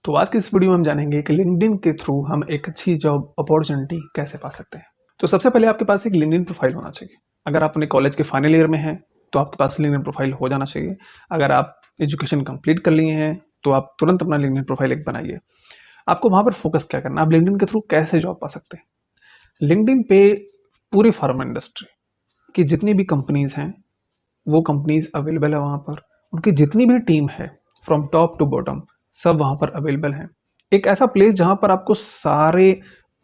तो आज की इस वीडियो में हम जानेंगे कि लिंक्डइन के थ्रू हम एक अच्छी जॉब अपॉर्चुनिटी कैसे पा सकते हैं। तो सबसे पहले आपके पास एक लिंक्डइन प्रोफाइल होना चाहिए। अगर आप अपने कॉलेज के फाइनल ईयर में हैं तो आपके पास लिंक्डइन प्रोफाइल हो जाना चाहिए। अगर आप एजुकेशन कंप्लीट कर लिए हैं तो आप तुरंत अपना लिंक्डइन प्रोफाइल एक बनाइए। आपको वहाँ पर फोकस क्या करना है, आप लिंक्डइन के थ्रू कैसे जॉब पा सकते हैं। लिंक्डइन पे पूरी फार्मा इंडस्ट्री की जितनी भी कंपनीज हैं वो कंपनीज अवेलेबल है वहाँ पर। उनकी जितनी भी टीम है फ्रॉम टॉप टू बॉटम सब वहाँ पर अवेलेबल है। एक ऐसा प्लेस जहाँ पर आपको सारे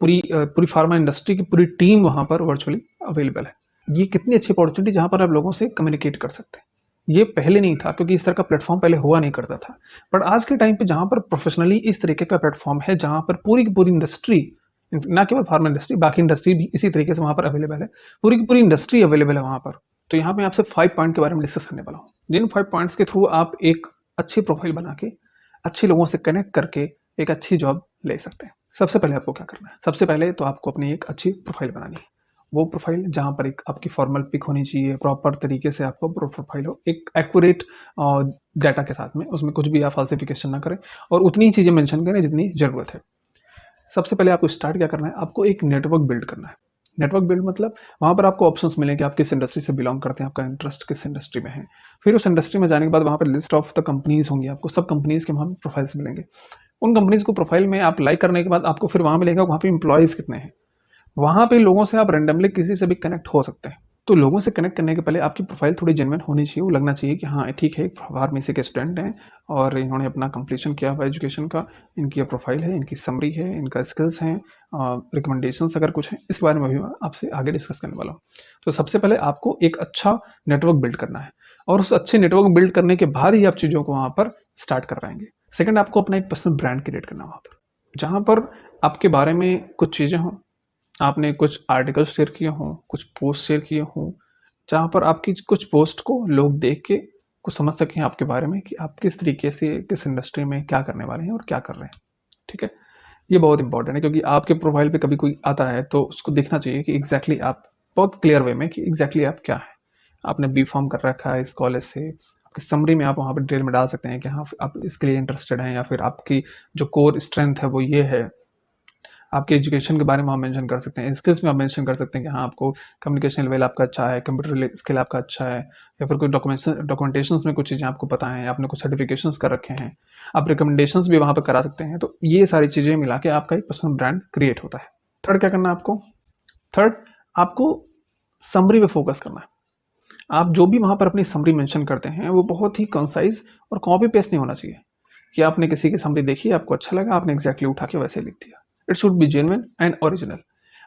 पूरी फार्मा इंडस्ट्री की पूरी टीम वहाँ पर वर्चुअली अवेलेबल है। ये कितनी अच्छी अपॉर्चुनिटी जहाँ पर आप लोगों से कम्युनिकेट कर सकते हैं। ये पहले नहीं था क्योंकि इस तरह का प्लेटफॉर्म पहले हुआ नहीं करता था। बट आज के टाइम पे जहाँ पर प्रोफेशनली इस तरीके का प्लेटफॉर्म है जहाँ पर पूरी की पूरी इंडस्ट्री, ना केवल फार्मा इंडस्ट्री, बाकी इंडस्ट्री भी इसी तरीके से वहाँ पर अवेलेबल है। पूरी की पूरी इंडस्ट्री अवेलेबल है वहाँ पर। तो यहाँ पे आपसे 5 पॉइंट के बारे में डिस्कस करने वाला हूँ, जिन 5 पॉइंट्स के थ्रू आप एक अच्छी प्रोफाइल बना के अच्छे लोगों से कनेक्ट करके एक अच्छी जॉब ले सकते हैं। सबसे पहले आपको क्या करना है, सबसे पहले तो आपको अपनी एक अच्छी प्रोफाइल बनानी है। वो प्रोफाइल जहाँ पर एक आपकी फॉर्मल पिक होनी चाहिए, प्रॉपर तरीके से आपको प्रोफाइल हो, एक एक्यूरेट डाटा के साथ में, उसमें कुछ भी आप फाल्सिफिकेशन ना करें और उतनी चीज़ें मेंशन करें जितनी ज़रूरत है। सबसे पहले आपको स्टार्ट क्या करना है, आपको एक नेटवर्क बिल्ड करना है। नेटवर्क बिल्ड मतलब वहाँ पर आपको ऑप्शंस मिलेंगे, आप किस इंडस्ट्री से बिलोंग करते हैं, आपका इंटरेस्ट किस इंडस्ट्री में है। फिर उस इंडस्ट्री में जाने के बाद वहाँ पर लिस्ट ऑफ द कंपनीज होंगी, आपको सब कंपनीज के वहाँ पर प्रोफाइल्स मिलेंगे। उन कंपनीज को प्रोफाइल में आप लाइक करने के बाद आपको फिर वहाँ मिलेगा वहाँ पे एम्प्लॉयज़ कितने हैं। वहाँ पे लोगों से आप रैंडमली किसी से भी कनेक्ट हो सकते हैं। तो लोगों से कनेक्ट करने के पहले आपकी प्रोफाइल थोड़ी जेन्युइन होनी चाहिए। वो लगना चाहिए कि हाँ ठीक है, फार्मेसी के स्टूडेंट हैं और इन्होंने अपना कंप्लीशन किया हुआ एजुकेशन का, इनकी ये प्रोफाइल है, इनकी समरी है, इनका स्किल्स हैं, रिकमेंडेशंस अगर कुछ हैं, इस बारे में भी मैं आपसे आगे डिस्कस करने वाला हूँ। तो सबसे पहले आपको एक अच्छा नेटवर्क बिल्ड करना है और उस अच्छे नेटवर्क बिल्ड करने के बाद ही आप चीज़ों को वहाँ पर स्टार्ट कर पाएंगे। सेकेंड, आपको अपना एक पर्सनल ब्रांड क्रिएट करना है वहाँ पर, जहाँ पर आपके बारे में कुछ चीज़ें हों, आपने कुछ आर्टिकल शेयर किए हों, कुछ पोस्ट शेयर किए हों, जहाँ पर आपकी कुछ पोस्ट को लोग देख के कुछ समझ सकें आपके बारे में कि आप किस तरीके से किस इंडस्ट्री में क्या करने वाले हैं और क्या कर रहे हैं। ठीक है, ये बहुत इंपॉर्टेंट है क्योंकि आपके प्रोफाइल पे कभी कोई आता है तो उसको देखना चाहिए कि एग्जैक्टली आप बहुत क्लियर वे में कि एग्जैक्टली आप क्या है। आपने बी फॉर्म कर रखा है इस कॉलेज से, आपकी समरी में आप वहाँ पर डिटेल में डाल सकते हैं कि हाँ आप इसके लिए इंटरेस्टेड हैं या फिर आपकी जो कोर स्ट्रेंथ है वो ये है। आपके एजुकेशन के बारे में आप मेंशन कर सकते हैं, स्किल्स में आप मेंशन कर सकते हैं कि हाँ आपको कम्युनिकेशन लेवल आपका अच्छा है, कंप्यूटर स्किल आपका अच्छा है, या फिर कोई डॉक्यूमेंटेशंस में कुछ चीज़ें आपको पता है, आपने कुछ सर्टिफिकेशंस कर रखे हैं, आप रिकमेंडेशंस भी वहाँ पर करा सकते हैं। तो ये सारी चीज़ें मिला के आपका एक पर्सनल ब्रांड क्रिएट होता है। थर्ड क्या करना है आपको, थर्ड आपको समरी पे फोकस करना है। आप जो भी वहाँ पर अपनी समरी मेंशन करते हैं वो बहुत ही कंसाइज और कॉपी पेस्ट नहीं होना चाहिए कि आपने किसी की समरी देखी, आपको अच्छा लगा, आपने एग्जैक्टली उठा के वैसे लिख दिया। It should be genuine and original.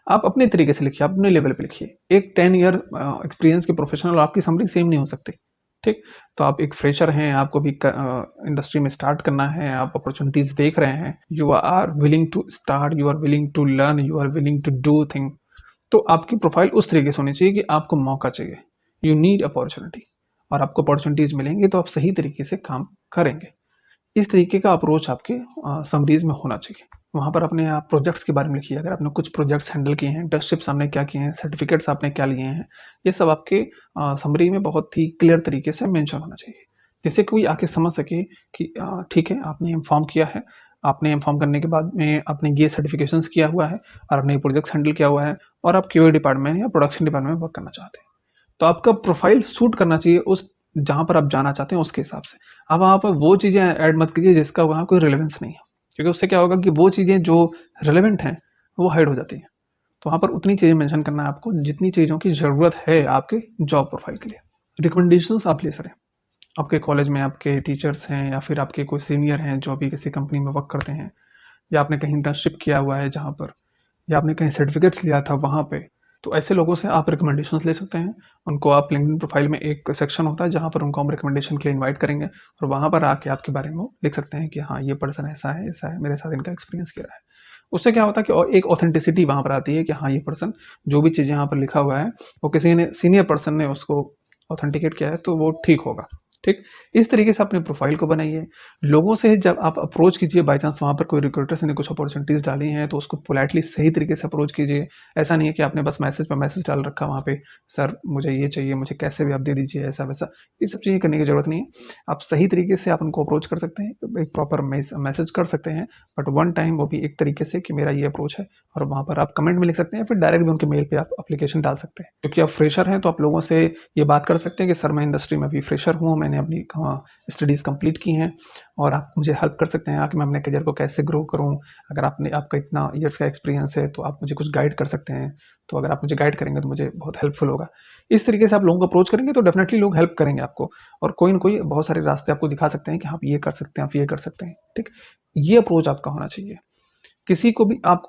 आप अपने तरीके से लिखिए, आप अपने लेवल पे लिखिए। एक 10 ईयर एक्सपीरियंस के प्रोफेशनल आपकी समरी सेम नहीं हो सकती। ठीक, तो आप एक फ्रेशर हैं, आपको भी इंडस्ट्री में स्टार्ट करना है, आप अपॉर्चुनिटीज देख रहे हैं, you are willing to start, you are willing to learn, you are willing to do thing. तो आपकी प्रोफाइल उस तरीके से होनी चाहिए कि आपको मौका चाहिए, यू नीड अपॉर्चुनिटी, और आपको अपॉर्चुनिटीज मिलेंगी तो आप सही तरीके से काम करेंगे। इस तरीके का अप्रोच आपके समरीज में होना चाहिए। वहाँ पर अपने आप प्रोजेक्ट्स के बारे में लिखिए, अगर आपने कुछ प्रोजेक्ट्स हैंडल किए हैं, इंटर्नशिप्स आपने क्या किए हैं, सर्टिफिकेट्स आपने क्या लिए हैं, ये सब आपके समरी में बहुत ही क्लियर तरीके से मेंशन होना चाहिए, जिससे कोई आके समझ सके कि ठीक है आपने इन्फॉर्म किया है, आपने इन्फॉर्म करने के बाद में आपने ये सर्टिफिकेशंस किया हुआ है और आपने ये प्रोजेक्ट्स हैंडल किया हुआ है और आप क्यूए डिपार्टमेंट या प्रोडक्शन डिपार्टमेंट में वर्क करना चाहते हैं। तो आपका प्रोफाइल सूट करना चाहिए उस जहाँ पर आप जाना चाहते हैं उसके हिसाब से। आप वहाँ पर वो चीज़ें ऐड मत कीजिए जिसका वहाँ कोई रिलेवेंस नहीं है, क्योंकि उससे क्या होगा कि वो चीज़ें जो रिलेवेंट हैं वो हाइड हो जाती हैं। तो वहाँ पर उतनी चीज़ें मेंशन करना है आपको जितनी चीज़ों की ज़रूरत है आपके जॉब प्रोफाइल के लिए। रिकमेंडेशंस आप ले सकते हैं, आपके कॉलेज में आपके टीचर्स हैं या फिर आपके कोई सीनियर हैं जो भी किसी कंपनी में वर्क करते हैं, या आपने कहीं इंटर्नशिप किया हुआ है जहाँ पर, या आपने कहीं सर्टिफिकेट्स लिया था वहाँ पे, तो ऐसे लोगों से आप रिकमेंडेशंस ले सकते हैं। उनको आप लिंक्डइन प्रोफाइल में एक सेक्शन होता है जहाँ पर उनको हम रिकमेंडेशन के लिए इनवाइट करेंगे और वहाँ पर आके आपके बारे में वो लिख सकते हैं कि हाँ ये पर्सन ऐसा है, मेरे साथ इनका एक्सपीरियंस किया है। उससे क्या होता है कि और एक ऑथेंटिसिटी वहाँ पर आती है कि हाँ ये पर्सन जो भी चीज़ें यहाँ पर लिखा हुआ है वो किसी ने सीनियर पर्सन ने उसको ऑथेंटिकेट किया है तो वो ठीक होगा। ठीक? इस तरीके से अपने प्रोफ़ाइल को बनाइए। लोगों से जब आप अप्रोच कीजिए, बाय चांस वहाँ पर कोई रिक्रूटर्स ने कुछ अपॉर्च्युनिटीज़ डाली हैं, तो उसको पोलाइटली सही तरीके से अप्रोच कीजिए। ऐसा नहीं है कि आपने बस मैसेज पे मैसेज डाल रखा वहाँ पे, सर मुझे ये चाहिए, मुझे कैसे भी आप दे दीजिए, ऐसा-वैसा। ये सब चीज़ें करने की ज़रूरत नहीं है। आप सही तरीके से आप उनको अप्रोच कर सकते हैं, एक प्रॉपर मैसेज कर सकते हैं, बट वन टाइम वो भी एक तरीके से कि मेरा ये अप्रोच है, और वहाँ पर आप कमेंट में लिख सकते हैं, फिर डायरेक्ट भी उनके मेल पे आप एप्लीकेशन डाल सकते हैं। क्योंकि आप फ्रेशर हैं, तो आप लोगों से ये बात कर सकते हैं कि सर मैं इंडस्ट्री में अभी फ्रेशर हूँ, मैंने अपनी स्टडीज़ कंप्लीट की हैं, और आप मुझे हेल्प कर सकते हैं कि मैं अपने करियर को कैसे ग्रो करूँ। अगर आपका इतना ईयर्स का एक्सपीरियंस है, तो आप मुझे कुछ गाइड कर सकते हैं। तो अगर आप मुझे गाइड करेंगे तो मुझे बहुत हेल्पफुल होगा। इस तरीके से आप लोगों को अप्रोच करेंगे तो डेफ़िनेटली लोग हेल्प करेंगे आपको, और कोई न कोई बहुत सारे रास्ते आपको दिखा सकते हैं कि आप ये कर सकते हैं, आप ये कर सकते हैं, ठीक? ये अप्रोच आपका होना चाहिए। किसी को भी आप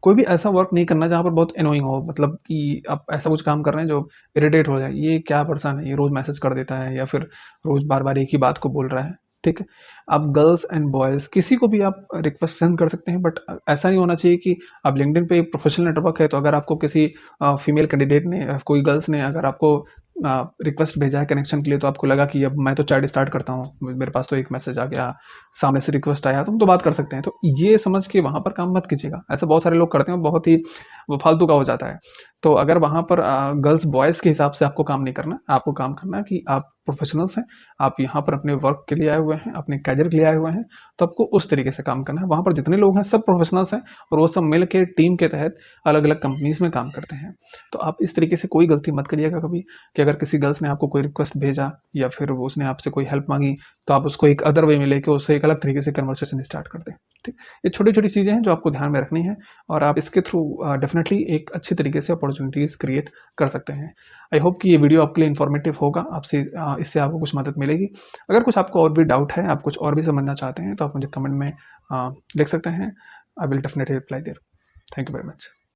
कोई भी ऐसा वर्क नहीं करना जहाँ पर बहुत एनोइंग हो, मतलब कि आप ऐसा कुछ काम कर रहे हैं जो इरिटेट हो जाए, ये क्या पर्सन है, ये रोज़ मैसेज कर देता है या फिर रोज़ बार-बार एक ही बात को बोल रहा है, ठीक है? आप गर्ल्स एंड बॉयज़ किसी को भी आप रिक्वेस्ट सेंड कर सकते हैं, बट ऐसा नहीं होना चाहिए कि अब लिंक्डइन पे एक प्रोफेशनल नेटवर्क है, तो अगर आपको किसी फीमेल कैंडिडेट ने, कोई गर्ल्स ने अगर आपको रिक्वेस्ट भेजा है कनेक्शन के लिए, तो आपको लगा कि अब मैं तो चैट स्टार्ट करता हूँ, मेरे पास तो एक मैसेज आ गया, सामने से रिक्वेस्ट आया, तुम तो बात कर सकते हैं। तो ये समझ के वहाँ पर काम मत कीजिएगा। ऐसा बहुत सारे लोग करते हैं, बहुत ही वो फालतू का हो जाता है। तो अगर वहाँ पर गर्ल्स बॉयज़ के हिसाब से आपको काम नहीं करना, आपको काम करना है कि आप प्रोफेशनल्स हैं, आप यहाँ पर अपने वर्क के लिए आए हुए हैं, अपने करियर के लिए आए हुए हैं, तो आपको उस तरीके से काम करना है। वहाँ पर जितने लोग हैं सब प्रोफेशनल्स हैं, और वो सब मिल के टीम के तहत अलग-अलग कंपनीज़ में काम करते हैं। तो आप इस तरीके से कोई गलती मत करिएगा कभी, कि अगर किसी गर्ल्स ने आपको कोई रिक्वेस्ट भेजा या फिर वो उसने आपसे कोई हेल्प माँगी, तो आप उसको एक अदर वे में लेके उससे एक अलग तरीके से कन्वर्सेशन स्टार्ट कर दें, ठीक? ये छोटी-छोटी चीज़ें हैं जो आपको ध्यान में रखनी है, और आप इसके थ्रू डेफ़िनेटली एक अच्छी तरीके से अपॉर्च्युनिटीज़ क्रिएट कर सकते हैं। आई होप कि ये वीडियो आपके लिए इन्फॉर्मेटिव होगा, इससे आपको कुछ मदद मिलेगी। अगर कुछ आपको और भी डाउट है, आप कुछ और भी समझना चाहते हैं, तो आप मुझे कमेंट में लिख सकते हैं। I will definitely reply there. Thank you very much.